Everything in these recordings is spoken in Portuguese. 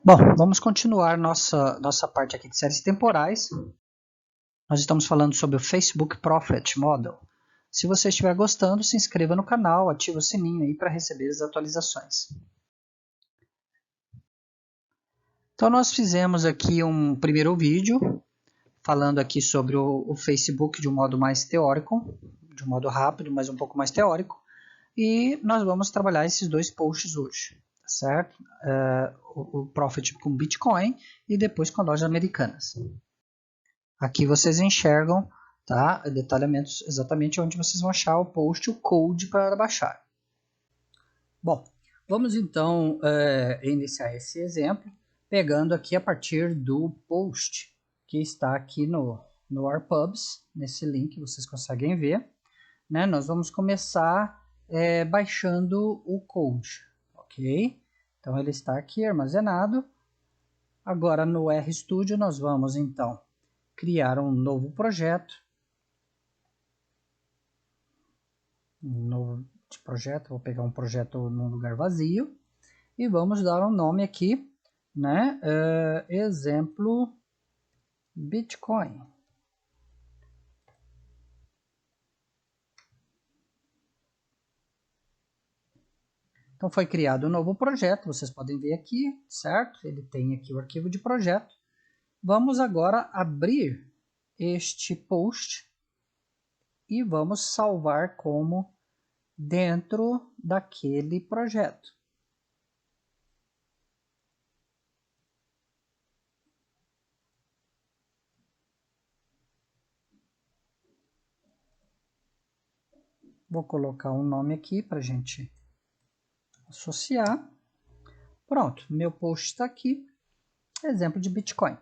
Bom, vamos continuar nossa parte aqui de séries temporais. Nós estamos falando sobre o Facebook Profit Model. Se você estiver gostando, se inscreva no canal, ative o sininho aí para receber as atualizações. Então nós fizemos aqui um primeiro vídeo falando aqui sobre o Facebook de um modo mais teórico, de um modo rápido, mas um pouco mais teórico. E nós vamos trabalhar esses dois posts hoje, tá certo? O Profit com Bitcoin e depois com lojas americanas. Aqui vocês enxergam, tá, detalhamentos exatamente onde vocês vão achar o post, o code para baixar. Bom, vamos então iniciar esse exemplo pegando aqui a partir do post que está aqui no RPubs, nesse link vocês conseguem ver, né? Nós vamos começar baixando o code, ok? Então ele está aqui armazenado. Agora no RStudio nós vamos então criar um novo projeto. Vou pegar um projeto num lugar vazio e vamos dar um nome aqui, né? Exemplo Bitcoin. Então foi criado um novo projeto, vocês podem ver aqui, certo? Ele tem aqui o arquivo de projeto. Vamos agora abrir este post e vamos salvar como dentro daquele projeto. Vou colocar um nome aqui para a gente associar. Pronto, meu post está aqui, exemplo de Bitcoin.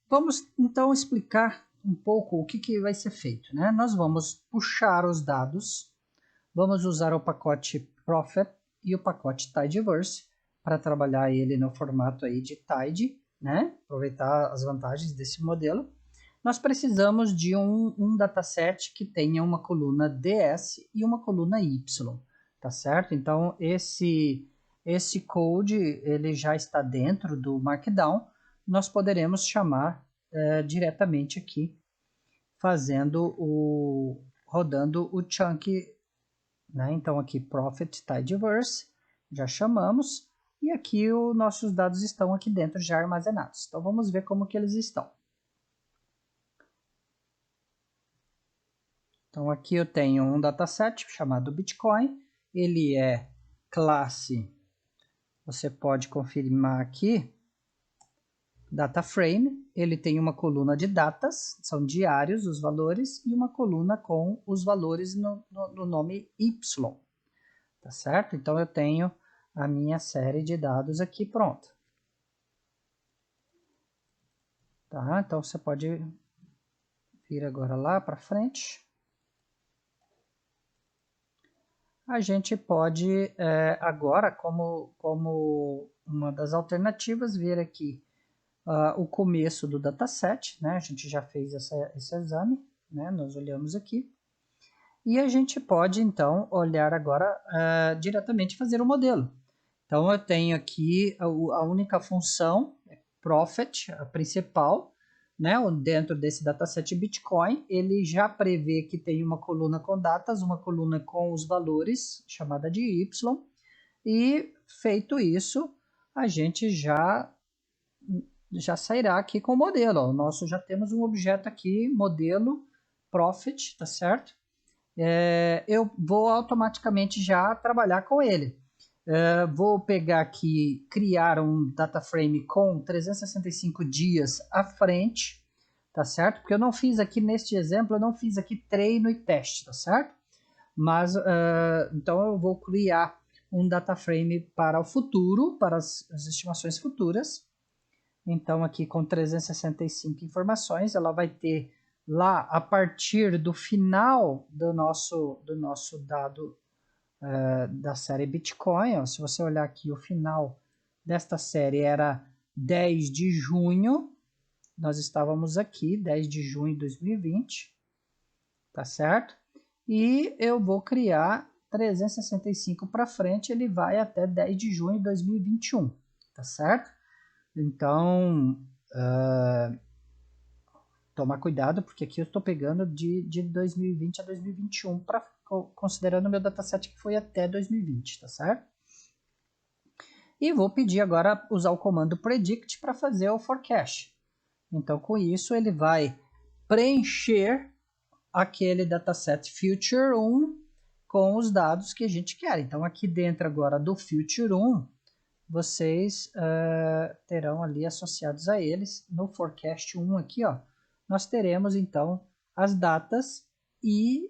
Vamos então explicar um pouco o que vai ser feito, né? Nós vamos puxar os dados, vamos usar o pacote Profit e o pacote Tidyverse para trabalhar ele no formato aí de Tidy, né? Aproveitar as vantagens desse modelo. Nós precisamos de um dataset que tenha uma coluna DS e uma coluna Y, tá certo? Então esse code ele já está dentro do Markdown. Nós poderemos chamar diretamente aqui, rodando o chunk, né? Então aqui Profit Tidyverse, já chamamos, e aqui os nossos dados estão aqui dentro já armazenados. Então vamos ver como que eles estão. Então aqui eu tenho um dataset chamado Bitcoin, ele é classe, você pode confirmar aqui, data frame, ele tem uma coluna de datas, são diários os valores, e uma coluna com os valores no nome Y, tá certo? Então eu tenho a minha série de dados aqui pronta. Tá? Então você pode vir agora lá para frente. A gente pode agora, como uma das alternativas, ver aqui o começo do dataset, né? A gente já fez esse exame, né? Nós olhamos aqui. E a gente pode, então, olhar agora diretamente fazer o modelo. Então, eu tenho aqui a única função, Profit, a principal, né? Dentro desse dataset Bitcoin, ele já prevê que tem uma coluna com datas, uma coluna com os valores, chamada de Y, e feito isso, a gente já sairá aqui com o modelo. Ó. Nosso já temos um objeto aqui, modelo Profit, tá certo? Eu vou automaticamente já trabalhar com ele. Vou pegar aqui, criar um data frame com 365 dias à frente, tá certo? Porque eu não fiz aqui neste exemplo, eu não fiz aqui treino e teste, tá certo? Mas, então eu vou criar um data frame para o futuro, para as estimações futuras. Então aqui com 365 informações, ela vai ter lá a partir do final do nosso dado da série Bitcoin. Ó, se você olhar aqui, o final desta série era 10 de junho. Nós estávamos aqui, 10 de junho de 2020. Tá certo? E eu vou criar 365 para frente, ele vai até 10 de junho de 2021. tá certo? Então, tomar cuidado, porque aqui eu estou pegando de 2020 a 2021, considerando o meu dataset que foi até 2020, tá certo? E vou pedir agora usar o comando predict para fazer o forecast. Então, com isso, ele vai preencher aquele dataset future 1 com os dados que a gente quer. Então, aqui dentro agora do future 1, vocês terão ali associados a eles, no forecast 1 aqui, ó, nós teremos então as datas e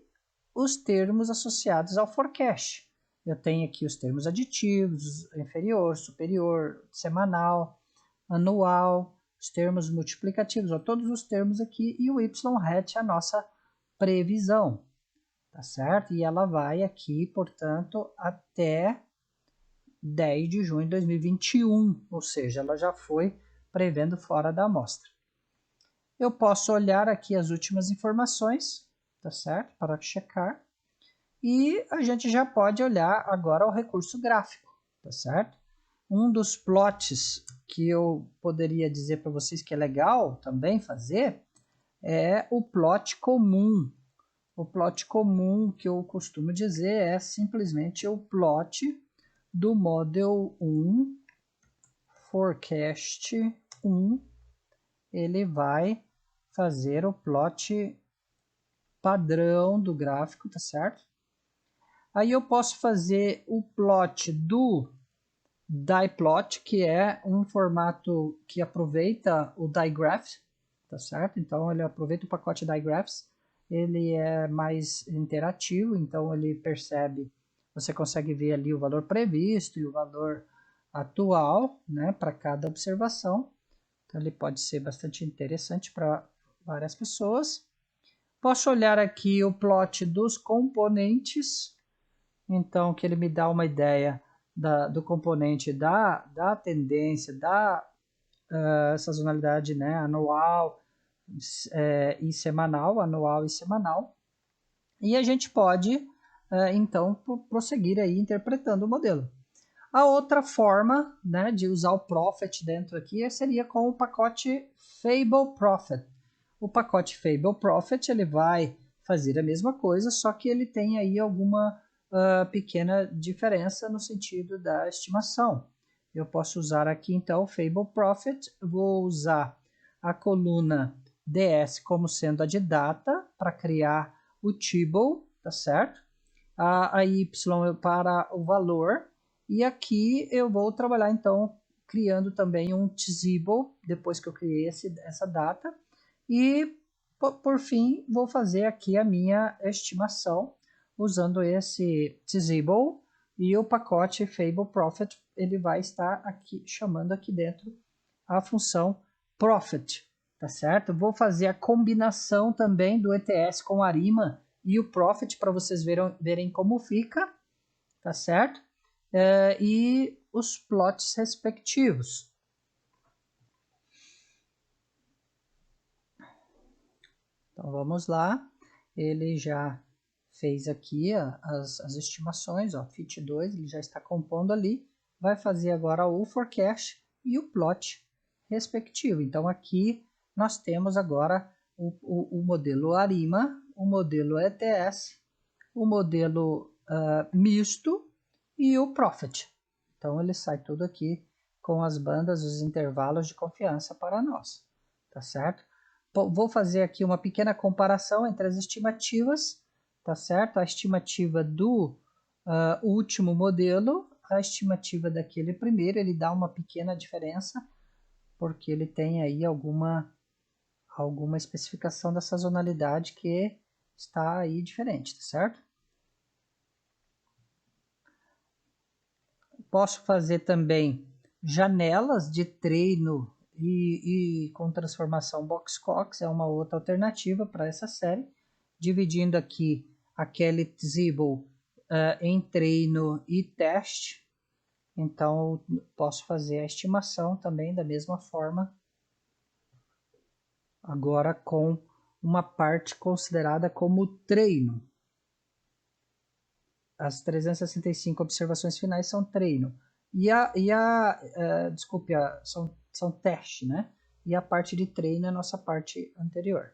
os termos associados ao forecast. Eu tenho aqui os termos aditivos, inferior, superior, semanal, anual, os termos multiplicativos, ó, todos os termos aqui, e o y-hat é a nossa previsão, tá certo? E ela vai aqui, portanto, até 10 de junho de 2021, ou seja, ela já foi prevendo fora da amostra. Eu posso olhar aqui as últimas informações, tá certo? Para checar. E a gente já pode olhar agora o recurso gráfico, tá certo? Um dos plots que eu poderia dizer para vocês que é legal também fazer é o plot comum. O plot comum que eu costumo dizer é simplesmente o plot do Model 1, Forecast 1, ele vai fazer o plot padrão do gráfico, tá certo? Aí eu posso fazer o plot do dieplot, que é um formato que aproveita o digraph, tá certo? Então ele aproveita o pacote digraphs, ele é mais interativo, então ele percebe, você consegue ver ali o valor previsto e o valor atual, né, para cada observação. Então ele pode ser bastante interessante para várias pessoas. Posso olhar aqui o plot dos componentes, então que ele me dá uma ideia do componente da tendência, da sazonalidade, né, anual e semanal, anual e semanal. E a gente pode, então, prosseguir aí interpretando o modelo. A outra forma, né, de usar o Prophet dentro aqui seria com o pacote Fable Prophet. O pacote Fable Prophet ele vai fazer a mesma coisa, só que ele tem aí alguma pequena diferença no sentido da estimação. Eu posso usar aqui então o Fable Prophet, vou usar a coluna DS como sendo a de data para criar o table, tá certo? A Y para o valor. E aqui eu vou trabalhar, então, criando também um table, depois que eu criei essa data. E, por fim, vou fazer aqui a minha estimação, usando esse table. E o pacote Fable Prophet, ele vai estar aqui, chamando aqui dentro a função Prophet, tá certo? Vou fazer a combinação também do ETS com Arima e o Prophet, para vocês verem como fica, tá certo? E os plots respectivos. Então vamos lá, ele já fez aqui as estimações, ó, fit 2, ele já está compondo ali, vai fazer agora o forecast e o plot respectivo. Então aqui nós temos agora o modelo Arima, o modelo ETS, o modelo misto e o Prophet. Então ele sai tudo aqui com as bandas, os intervalos de confiança para nós, tá certo? Vou fazer aqui uma pequena comparação entre as estimativas, tá certo? A estimativa do último modelo, a estimativa daquele primeiro, ele dá uma pequena diferença, porque ele tem aí alguma especificação da sazonalidade que está aí diferente, tá certo? Posso fazer também janelas de treino e com transformação box-cox, é uma outra alternativa para essa série, dividindo aqui aquele table em treino e teste. Então, posso fazer a estimação também da mesma forma, agora com uma parte considerada como treino. As 365 observações finais são treino. Desculpe, são teste, né? E a parte de treino é a nossa parte anterior.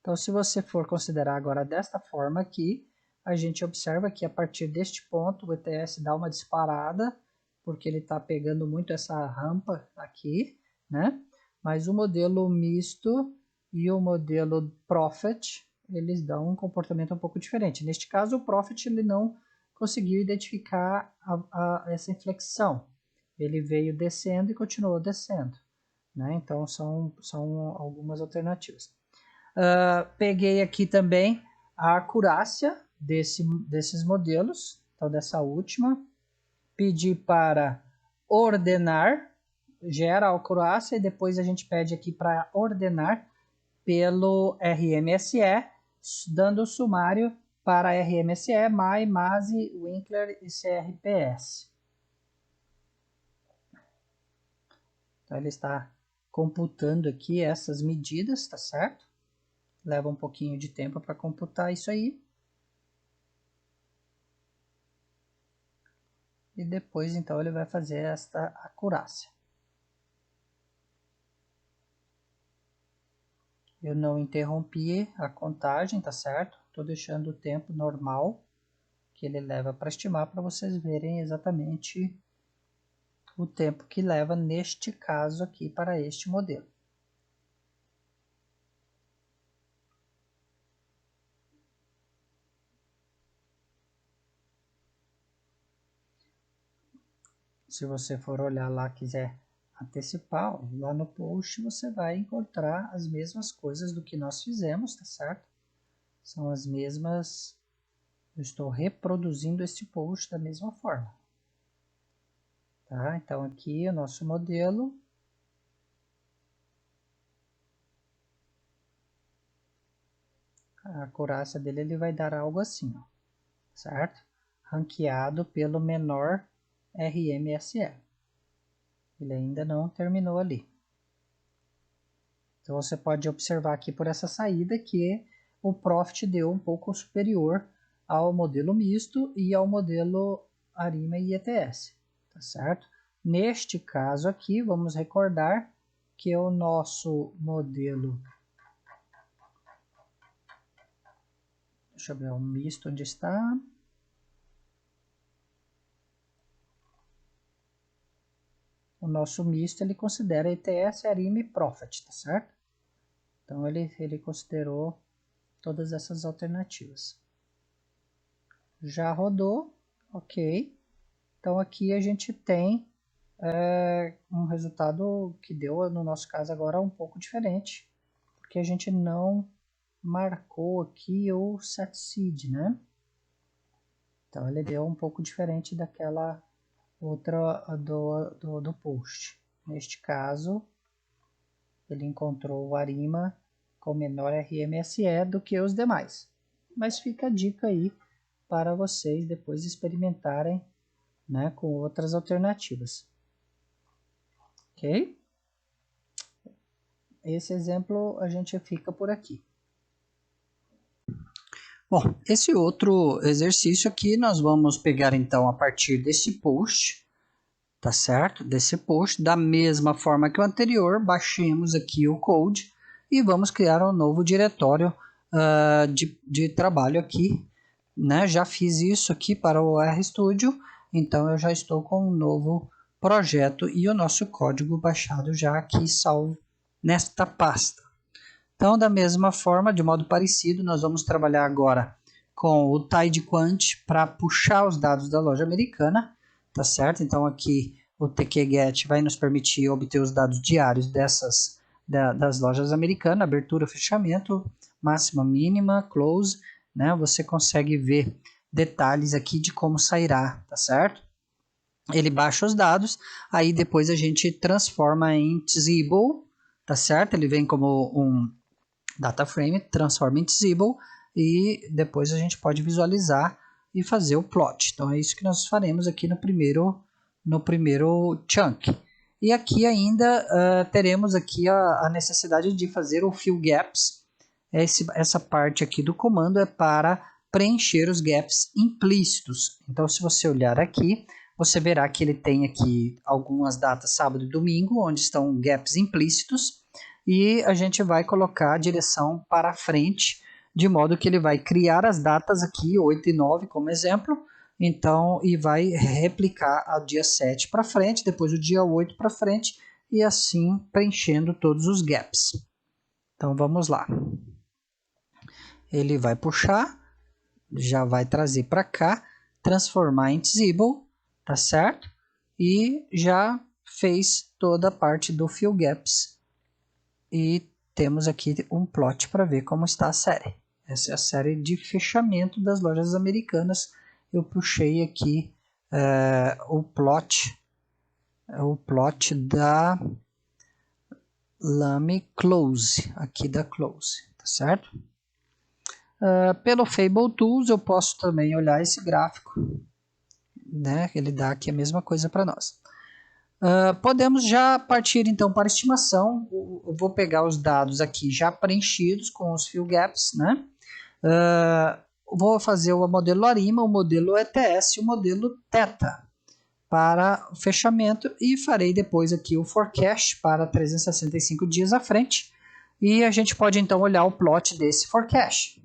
Então, se você for considerar agora desta forma aqui, a gente observa que a partir deste ponto o ETS dá uma disparada, porque ele está pegando muito essa rampa aqui, né? Mas o modelo misto e o modelo Prophet, eles dão um comportamento um pouco diferente. Neste caso, o Prophet ele não conseguiu identificar essa inflexão. Ele veio descendo e continuou descendo, né? Então, são algumas alternativas. Peguei aqui também a acurácia desses modelos, então dessa última. Pedi para ordenar, gera a acurácia e depois a gente pede aqui para ordenar pelo RMSE, dando o sumário para RMSE, MAI, MASE, Winkler e CRPS. Então ele está computando aqui essas medidas, tá certo? Leva um pouquinho de tempo para computar isso aí. E depois, então, ele vai fazer esta acurácia. Eu não interrompi a contagem, tá certo? Estou deixando o tempo normal que ele leva para estimar, para vocês verem exatamente o tempo que leva neste caso aqui para este modelo. Se você for olhar lá, quiser antecipar, lá no post você vai encontrar as mesmas coisas do que nós fizemos, tá certo? São as mesmas. Eu estou reproduzindo este post da mesma forma. Tá? Então aqui o nosso modelo. A acurácia dele ele vai dar algo assim, ó, certo? Ranqueado pelo menor RMSE. Ele ainda não terminou ali. Então você pode observar aqui por essa saída que o Profit deu um pouco superior ao modelo misto e ao modelo ARIMA e ETS, tá certo? Neste caso aqui, vamos recordar que o nosso modelo, deixa eu ver o misto onde está. O nosso misto ele considera ETS, ARIMA e Profit, tá certo? Então ele considerou todas essas alternativas. Já rodou, ok. Então aqui a gente tem um resultado que deu, no nosso caso agora, um pouco diferente, porque a gente não marcou aqui o set seed, né? Então ele deu um pouco diferente daquela outra do post. Neste caso, ele encontrou o ARIMA com menor RMSE do que os demais. Mas fica a dica aí para vocês depois experimentarem, né, com outras alternativas. Ok? Esse exemplo a gente fica por aqui. Bom, esse outro exercício aqui nós vamos pegar então a partir desse post, tá certo? Desse post, da mesma forma que o anterior, baixemos aqui o code e vamos criar um novo diretório de trabalho aqui, né? Já fiz isso aqui para o RStudio, então eu já estou com um novo projeto e o nosso código baixado já aqui salvo nesta pasta. Então, da mesma forma, de modo parecido, nós vamos trabalhar agora com o TidyQuant para puxar os dados da loja americana, tá certo? Então, aqui o tqget vai nos permitir obter os dados diários das lojas americanas, abertura, fechamento, máxima, mínima, close, né? Você consegue ver detalhes aqui de como sairá, tá certo? Ele baixa os dados, aí depois a gente transforma em Tzible, tá certo? Ele vem como um data frame, transforma em Tzible e depois a gente pode visualizar e fazer o plot. Então é isso que nós faremos aqui no primeiro chunk. E aqui ainda teremos aqui a necessidade de fazer o fill gaps. Essa parte aqui do comando é para preencher os gaps implícitos. Então, se você olhar aqui, você verá que ele tem aqui algumas datas sábado e domingo, onde estão gaps implícitos, e a gente vai colocar a direção para frente, de modo que ele vai criar as datas aqui, 8 e 9 como exemplo, então, e vai replicar o dia 7 para frente, depois o dia 8 para frente, e assim preenchendo todos os gaps. Então, vamos lá. Ele vai puxar, já vai trazer para cá, transformar em Tzible, tá certo? E já fez toda a parte do Fill Gaps. E temos aqui um plot para ver como está a série. Essa é a série de fechamento das lojas americanas. Eu puxei aqui o plot da Lame Close, aqui da Close, tá certo? Pelo Fable Tools eu posso também olhar esse gráfico, né? Ele dá aqui a mesma coisa para nós. Podemos já partir então para a estimação. Eu vou pegar os dados aqui já preenchidos com os fill gaps, né? Vou fazer o modelo Arima, o modelo ETS e o modelo Theta para o fechamento e farei depois aqui o forecast para 365 dias à frente. E a gente pode então olhar o plot desse forecast.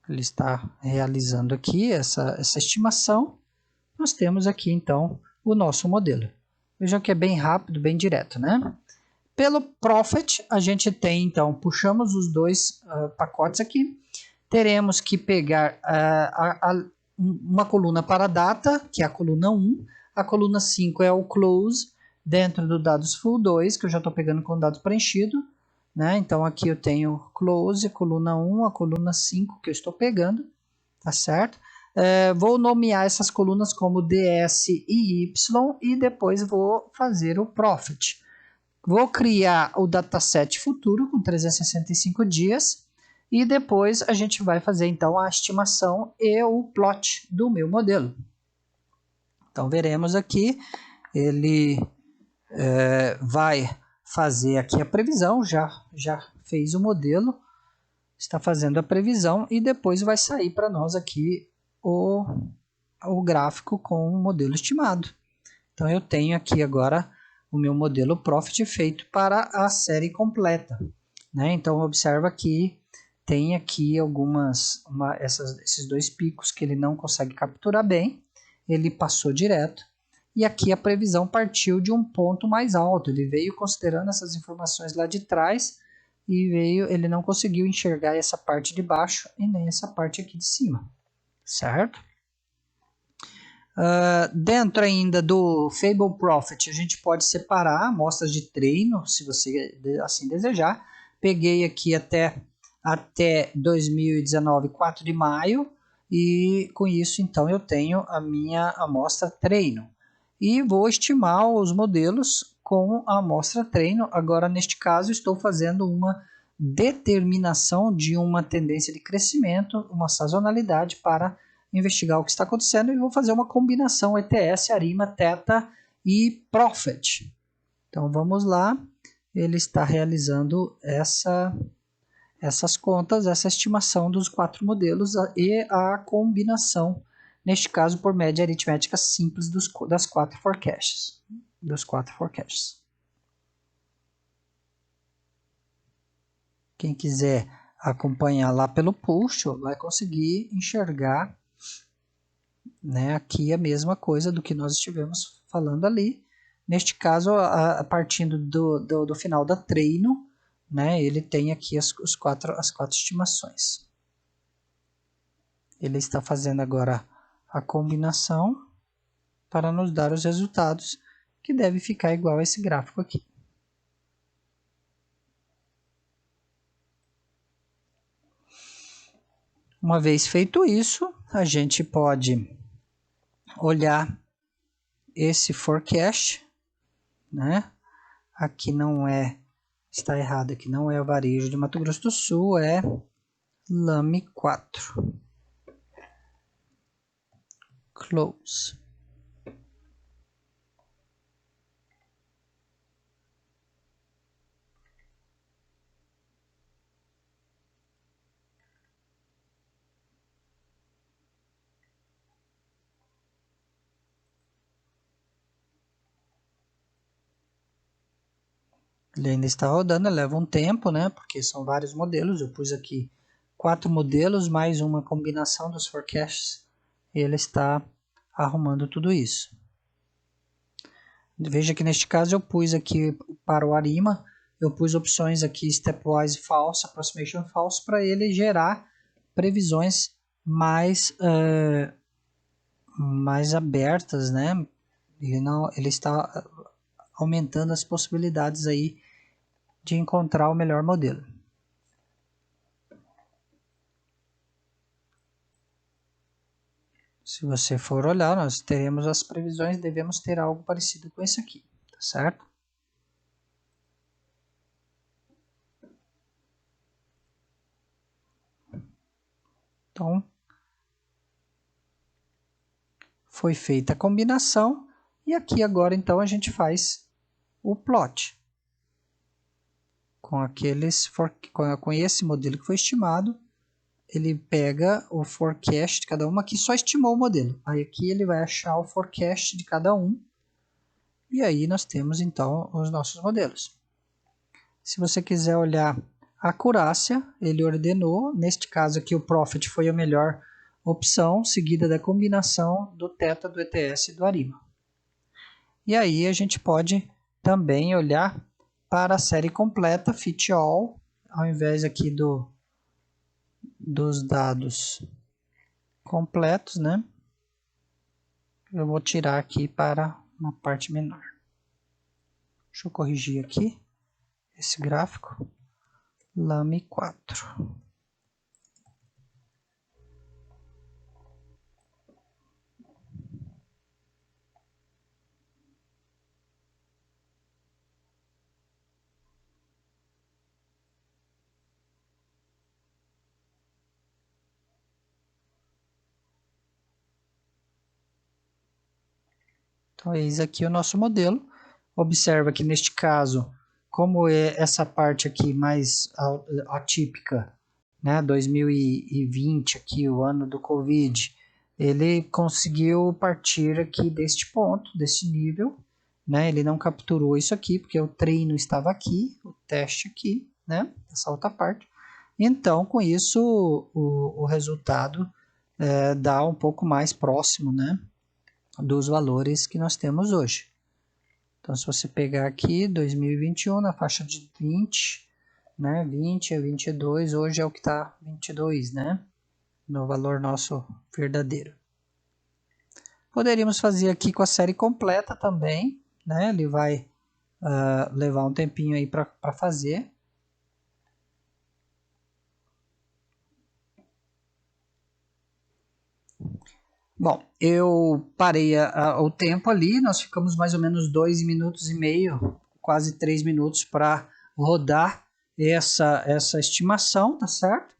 Ele está realizando aqui essa estimação. Nós temos aqui então o nosso modelo. Vejam que é bem rápido, bem direto, né? Pelo Profit, a gente tem então, puxamos os dois pacotes aqui. Teremos que pegar uma coluna para a data, que é a coluna 1. A coluna 5 é o Close, dentro do dados Full 2, que eu já estou pegando com dados preenchido. Né? Então aqui eu tenho Close, coluna 1, a coluna 5 que eu estou pegando, tá certo? Vou nomear essas colunas como DS e Y e depois vou fazer o Profit. Vou criar o dataset futuro com 365 dias e depois a gente vai fazer então a estimação e o plot do meu modelo. Então veremos aqui, ele vai fazer aqui a previsão, já fez o modelo, está fazendo a previsão e depois vai sair para nós aqui o gráfico com o modelo estimado. Então eu tenho aqui agora o meu modelo Profit feito para a série completa. Né? Então observa que tem aqui esses dois picos que ele não consegue capturar bem, ele passou direto. E aqui a previsão partiu de um ponto mais alto. Ele veio considerando essas informações lá de trás e ele não conseguiu enxergar essa parte de baixo e nem essa parte aqui de cima, certo? Dentro ainda do Fable Profit, a gente pode separar amostras de treino, se você assim desejar. Peguei aqui até 2019, 4 de maio, e com isso então eu tenho a minha amostra treino. E vou estimar os modelos com a amostra treino. Agora, neste caso, estou fazendo uma determinação de uma tendência de crescimento, uma sazonalidade para investigar o que está acontecendo e vou fazer uma combinação ETS, Arima, Theta e Profit. Então, vamos lá. Ele está realizando essas contas, essa estimação dos 4 modelos e a combinação, neste caso por média aritmética simples dos 4 forecasts. Quem quiser acompanhar lá pelo post vai conseguir enxergar, né, aqui a mesma coisa do que nós estivemos falando ali. Neste caso, partindo do final da treino, né, ele tem aqui as quatro estimações. Ele está fazendo agora a combinação para nos dar os resultados, que deve ficar igual a esse gráfico aqui. Uma vez feito isso, a gente pode olhar esse forecast, né? Aqui não está errado, aqui não é o varejo de Mato Grosso do Sul, é Lame 4. Close. Ele ainda está rodando, leva um tempo, né? Porque são vários modelos. Eu pus aqui 4 modelos, mais uma combinação dos forecasts. E ele está arrumando tudo isso. Veja que neste caso eu pus aqui para o ARIMA, eu pus opções aqui Stepwise False, Approximation False, para ele gerar previsões mais abertas, né? Ele está aumentando as possibilidades aí de encontrar o melhor modelo. Se você for olhar, nós teremos as previsões, devemos ter algo parecido com esse aqui, tá certo? Então, foi feita a combinação e aqui agora então a gente faz o plot com esse modelo que foi estimado. Ele pega o forecast de cada uma, aqui só estimou o modelo, aí aqui ele vai achar o forecast de cada um e aí nós temos então os nossos modelos. Se você quiser olhar a acurácia, ele ordenou, neste caso aqui o Profit foi a melhor opção, seguida da combinação do θ, do ETS e do ARIMA. E aí a gente pode também olhar para a série completa, Fit All, ao invés aqui dos dados completos, né? Eu vou tirar aqui para uma parte menor. Deixa eu corrigir aqui esse gráfico. Lame 4. Então, eis aqui o nosso modelo. Observa que neste caso, como é essa parte aqui mais atípica, né, 2020, aqui, o ano do Covid, ele conseguiu partir aqui deste ponto, desse nível, né, ele não capturou isso aqui, porque o treino estava aqui, o teste aqui, né, essa outra parte. Então, com isso, o resultado dá um pouco mais próximo, né, dos valores que nós temos hoje. Então, se você pegar aqui 2021 na faixa de 20, né, 20 a 22, hoje é o que está 22, né, no valor nosso verdadeiro. Poderíamos fazer aqui com a série completa também, né, ele vai levar um tempinho aí para fazer. Bom, eu parei o tempo ali, nós ficamos mais ou menos 2 minutos e meio, quase 3 minutos para rodar essa estimação, tá certo?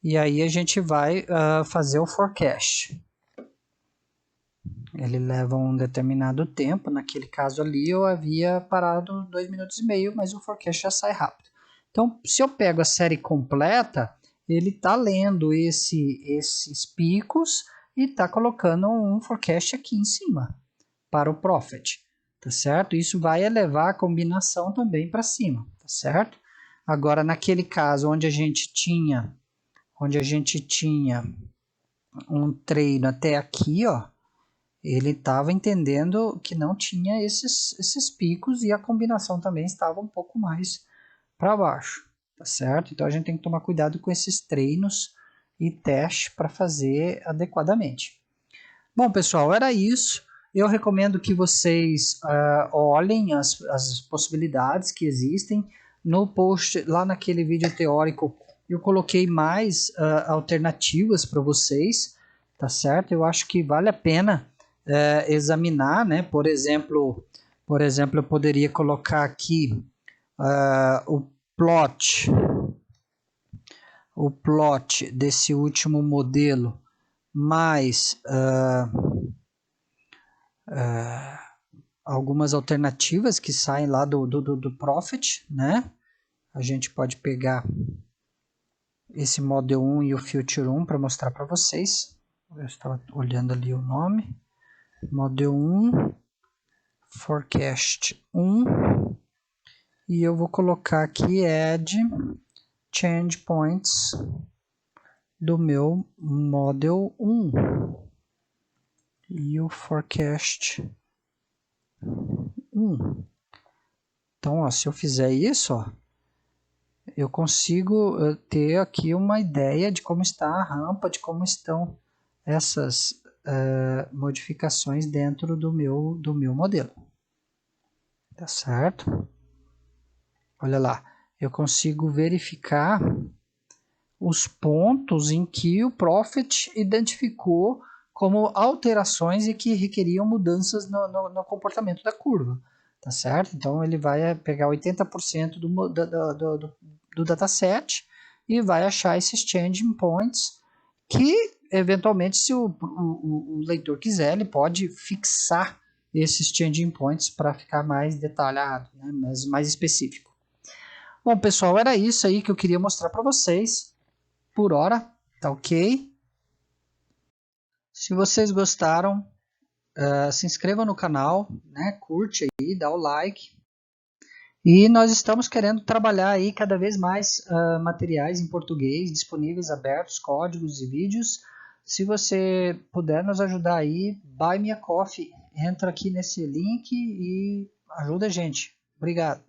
E aí a gente vai fazer o forecast. Ele leva um determinado tempo, naquele caso ali eu havia parado 2 minutos e meio, mas o forecast já sai rápido. Então, se eu pego a série completa, ele está lendo esses picos e está colocando um forecast aqui em cima para o profit, tá certo? Isso vai elevar a combinação também para cima, tá certo? Agora, naquele caso onde a gente tinha um treino até aqui, ó, ele estava entendendo que não tinha esses picos e a combinação também estava um pouco mais para baixo, tá certo? Então a gente tem que tomar cuidado com esses treinos e testes para fazer adequadamente. Bom, pessoal, era isso. Eu recomendo que vocês olhem as possibilidades que existem. No post, lá naquele vídeo teórico, eu coloquei mais alternativas para vocês, tá certo? Eu acho que vale a pena examinar, né? Por exemplo, eu poderia colocar aqui o plot desse último modelo mais algumas alternativas que saem lá do Profit, né? A gente pode pegar esse Model 1 e o Future 1 para mostrar para vocês. Eu estava olhando ali o nome. Model 1, Forecast 1 e eu vou colocar aqui add change points do meu model 1 e o forecast 1. Então, ó, se eu fizer isso, ó, eu consigo ter aqui uma ideia de como está a rampa, de como estão essas modificações dentro do meu modelo. Tá certo? Olha lá, eu consigo verificar os pontos em que o Prophet identificou como alterações e que requeriam mudanças no comportamento da curva. Tá certo? Então ele vai pegar 80% do dataset e vai achar esses changing points que, eventualmente, se o leitor quiser, ele pode fixar esses changing points para ficar mais detalhado, né? mais específico. Bom, pessoal, era isso aí que eu queria mostrar para vocês por hora, tá ok? Se vocês gostaram, se inscreva no canal, né? Curte aí, dá o like. E nós estamos querendo trabalhar aí cada vez mais materiais em português disponíveis, abertos, códigos e vídeos. Se você puder nos ajudar aí, Buy Me a Coffee. Entra aqui nesse link e ajuda a gente. Obrigado.